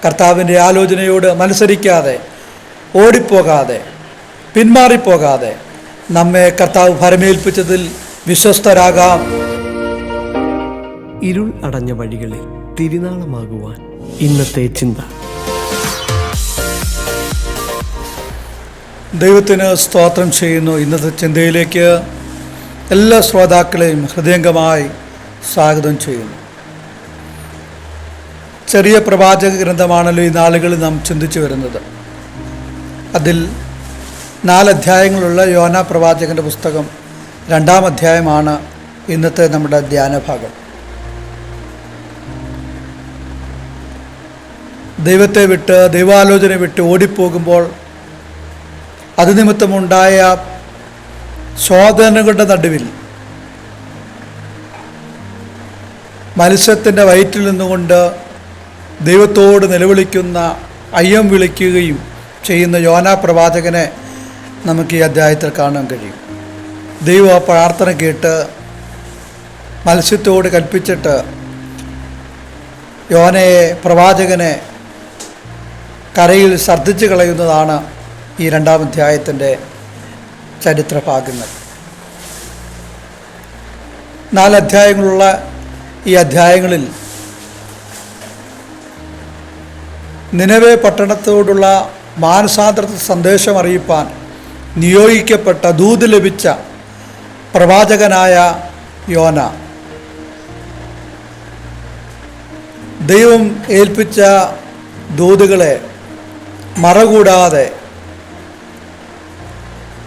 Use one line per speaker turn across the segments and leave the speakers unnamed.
കർത്താവിൻ്റെ ആലോചനയോട് മത്സരിക്കാതെ, ഓടിപ്പോകാതെ, പിന്മാറിപ്പോകാതെ നമ്മെ കർത്താവ് ഭരമേൽപ്പിച്ചതിൽ വിശ്വസ്തരാകാം.
ഇരുൾ അടഞ്ഞ വഴികളിൽ തിരുനാളമാകുവാൻ ഇന്നത്തെ ചിന്ത.
ദൈവത്തിന് സ്തോത്രം ചെയ്യുന്നു. ഇന്നത്തെ ചിന്തയിലേക്ക് എല്ലാ ശ്രോതാക്കളെയും ഹൃദയംഗമായി സ്വാഗതം ചെയ്യുന്നു. ചെറിയ പ്രവാചക ഗ്രന്ഥമാണല്ലോ ഈ നാളുകളിൽ നാം ചിന്തിച്ചു വരുന്നത്. അതിൽ 4 അധ്യായങ്ങളുള്ള യോനാ പ്രവാചകൻ്റെ പുസ്തകം 2-ാം അധ്യായമാണ് ഇന്നത്തെ നമ്മുടെ ധ്യാനഭാഗം. ദൈവത്തെ വിട്ട്, ദൈവാലോചന വിട്ട് ഓടിപ്പോകുമ്പോൾ അത് നിമിത്തമുണ്ടായ ശോധനകളുടെ നടുവിൽ മത്സ്യത്തിൻ്റെ വയറ്റിൽ നിന്നുകൊണ്ട് ദൈവത്തോട് നിലവിളിക്കുന്ന, അയ്യം വിളിക്കുകയും ചെയ്യുന്ന യോനാ പ്രവാചകനെ നമുക്ക് ഈ അധ്യായത്തിൽ കാണാൻ കഴിയും. ദൈവം ആ പ്രാർത്ഥന കേട്ട് മത്സ്യത്തോട് കൽപ്പിച്ചിട്ട് യോനയെ, പ്രവാചകനെ കരയിൽ ഛർദ്ദിച്ച് കളയുന്നതാണ് ഈ 2-ാം അധ്യായത്തിൻ്റെ ചരിത്രഭാഗങ്ങൾ. 4 അധ്യായങ്ങളുള്ള ഈ അധ്യായങ്ങളിൽ നിനവേ പട്ടണത്തോടുള്ള മാനസാന്തര സന്ദേശം അറിയിപ്പാൻ നിയോഗിക്കപ്പെട്ട ദൂത് ലഭിച്ച പ്രവാചകനായ യോന ദൈവം ഏൽപ്പിച്ച ദൂതുകളെ മറകൂടാതെ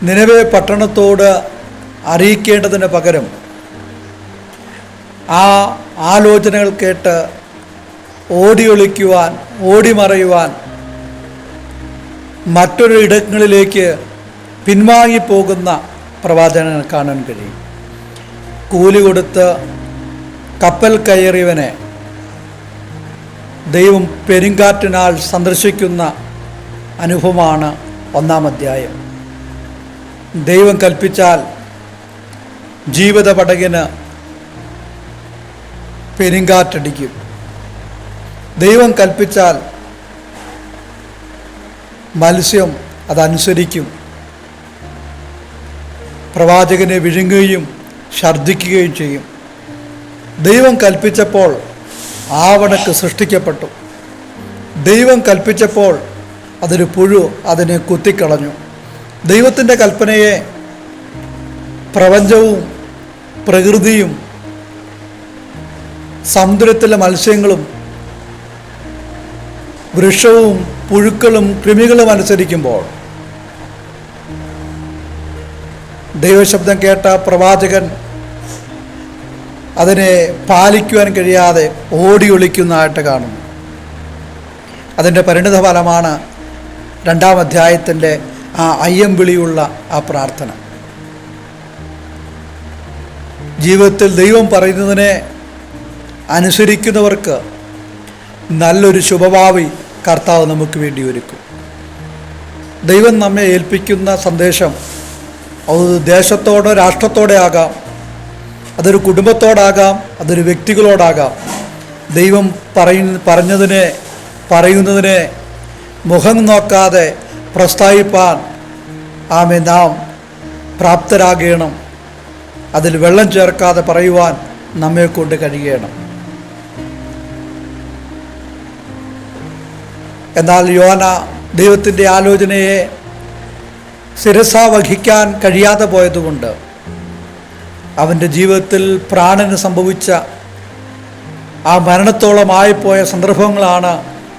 നിനവേ പട്ടണത്തോട് അറിയിക്കേണ്ടതിന് പകരം ആ ആലോചനകൾ കേട്ട് ഓടിയൊളിക്കുവാൻ, ഓടിമറയുവാൻ, മറ്റൊരു ഇടങ്ങളിലേക്ക് പിൻവാങ്ങിപ്പോകുന്ന പ്രവാചകനെ കാണാൻ കഴിയും. കൂലി കൊടുത്ത് കപ്പൽ കയറിയവനെ ദൈവം പെരുങ്കാറ്റിനാൽ സന്ദർശിക്കുന്ന അനുഭവമാണ് 1-ാം അധ്യായം. ദൈവം കൽപ്പിച്ചാൽ ജീവിത പടകിന് പെരുങ്കാറ്റടിക്കും. ദൈവം കൽപ്പിച്ചാൽ മത്സ്യം അതനുസരിക്കും. പ്രവാചകനെ വിഴുങ്ങുകയും ഛർദ്ദിക്കുകയും ചെയ്യും. ദൈവം കൽപ്പിച്ചപ്പോൾ ആവണക്ക് സൃഷ്ടിക്കപ്പെട്ടു. ദൈവം കൽപ്പിച്ചപ്പോൾ അതൊരു പുഴു അതിനെ കുത്തിക്കളഞ്ഞു. ദൈവത്തിൻ്റെ കൽപ്പനയെ പ്രപഞ്ചവും പ്രകൃതിയും സമുദ്രത്തിലെ മത്സ്യങ്ങളും വൃക്ഷവും പുഴുക്കളും കൃമികളും അനുസരിക്കുമ്പോൾ ദൈവശബ്ദം കേട്ട പ്രവാചകൻ അതിനെ പാലിക്കുവാൻ കഴിയാതെ ഓടി ഒളിക്കുന്നതായിട്ട് കാണുന്നു. അതിൻ്റെ പരിണിത ഫലമാണ് 2-ാം അധ്യായത്തിൻ്റെ ആ അയ്യം വിളിയുള്ള ആ പ്രാർത്ഥന. ജീവിതത്തിൽ ദൈവം പറയുന്നതിനെ അനുസരിക്കുന്നവർക്ക് നല്ലൊരു ശുഭഭാവി കർത്താവ് നമുക്ക് വേണ്ടി ഒരുക്കും. ദൈവം നമ്മെ ഏൽപ്പിക്കുന്ന സന്ദേശം അത് ദേശത്തോടോ രാഷ്ട്രത്തോടെ ആകാം, അതൊരു കുടുംബത്തോടാകാം, അതൊരു വ്യക്തികളോടാകാം. ദൈവം പറയുന്നതിനെ മുഖം നോക്കാതെ പ്രസ്താവിപ്പാൻ നാം പ്രാപ്തരാകണം. അതിൽ വെള്ളം ചേർക്കാതെ പറയുവാൻ നമ്മെക്കൊണ്ട് കഴിയണം. എന്നാൽ യോന ദൈവത്തിൻ്റെ ആലോചനയെ ശിരസാ വഹിക്കാൻ കഴിയാതെ പോയതുകൊണ്ട് അവൻ്റെ ജീവിതത്തിൽ പ്രാണന് സംഭവിച്ച ആ മരണത്തോളമായിപ്പോയ സന്ദർഭങ്ങളാണ്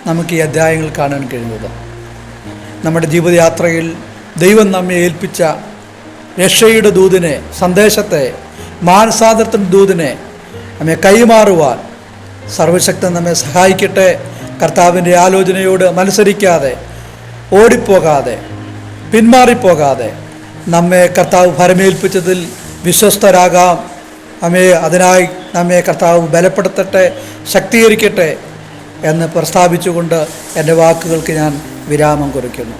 നമുക്ക് ഈ അധ്യായങ്ങൾ കാണാൻ കഴിയുന്നത്. നമ്മുടെ ജീവിതയാത്രയിൽ ദൈവം നമ്മെ ഏൽപ്പിച്ച രക്ഷയുടെ ദൂതിനെ, സന്ദേശത്തെ, മാനസാന്തരത്തിൻ്റെ ദൂതിനെ നമ്മെ കൈമാറുവാൻ സർവശക്തൻ നമ്മെ സഹായിക്കട്ടെ. കർത്താവിൻ്റെ ആലോചനയോട് മത്സരിക്കാതെ, ഓടിപ്പോകാതെ, പിന്മാറിപ്പോകാതെ നമ്മെ കർത്താവ് ഭരമേൽപ്പിച്ചതിൽ വിശ്വസ്തരാകാം. അതിനായി നമ്മെ കർത്താവ് ബലപ്പെടുത്തട്ടെ, ശക്തീകരിക്കട്ടെ എന്ന് പ്രസ്താവിച്ചുകൊണ്ട് എൻ്റെ വാക്കുകൾക്ക് ഞാൻ വിരാമം കുറിക്കുന്നു.